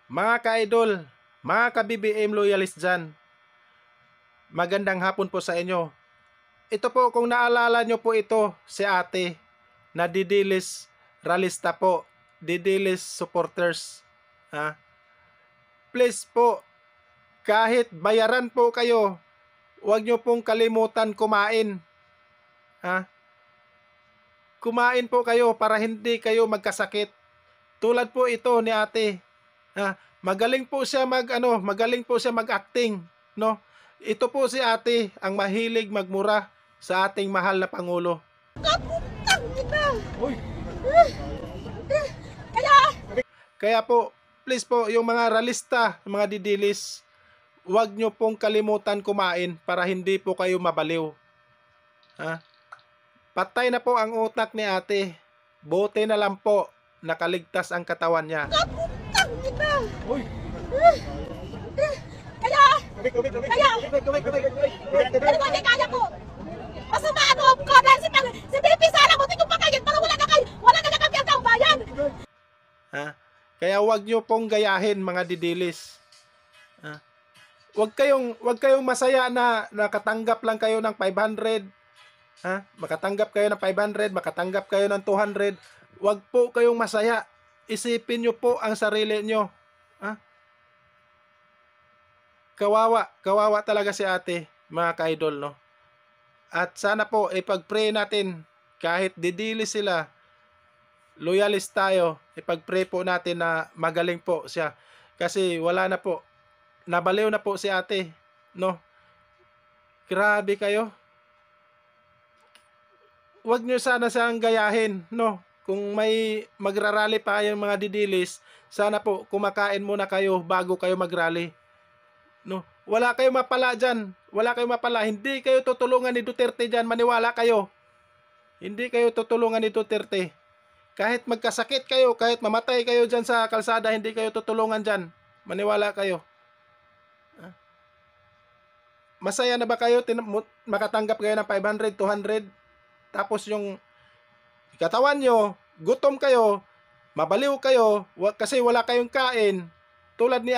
Mga ka-idol, mga ka-BBM loyalist dyan, magandang hapon po sa inyo. Ito po, kung naalala nyo po ito, si ate, na Didilis Ralista po, Didilis supporters. Please po, kahit bayaran po kayo, huwag nyo pong kalimutan kumain. Kumain po kayo para hindi kayo magkasakit. Tulad po ito ni ate. Magaling po siya magaling po siya mag-acting, no? Ito po si ate ang mahilig magmura sa ating mahal na pangulo. Kaya po, please po, yung mga ralista, mga didilis, huwag nyo pong kalimutan kumain para hindi po kayo mabaliw. Patay na po ang utak ni ate. Buti na lang po, nakaligtas ang katawan niya. Kaya po. Masama ang loob ko dahil si Pipi sana buti ko pa kayo para wala na kami ang bayan. Kaya wag nyo pong gayahin, mga didilis. Wag kayong masaya na nakatanggap lang kayo ng 500. Makatanggap kayo ng 500, makatanggap kayo ng 200. Wag po kayong masaya. Isipin nyo po ang sarili nyo. Kawawa talaga si ate, mga ka-idol, no? At sana po ipag-pray natin, kahit didilis sila, loyalist tayo, ipag-pray po natin na magaling po siya. Kasi wala na po, nabaliw na po si ate, no? Grabe kayo. Huwag nyo sana siyang gayahin, no? Kung may magrarally pa yung mga didilis, sana po kumakain muna kayo bago kayo magrally. No, wala kayong mapala dyan. Wala kayong mapala. Hindi kayo tutulungan ni Duterte dyan. Maniwala kayo. Hindi kayo tutulungan ni Duterte. Kahit magkasakit kayo, kahit mamatay kayo dyan sa kalsada, hindi kayo tutulungan dyan. Maniwala kayo. Masaya na ba kayo? Makatanggap kayo ng 500, 200? Tapos yung katawan nyo, gutom kayo, mabaliw kayo, kasi wala kayong kain. Tulad ni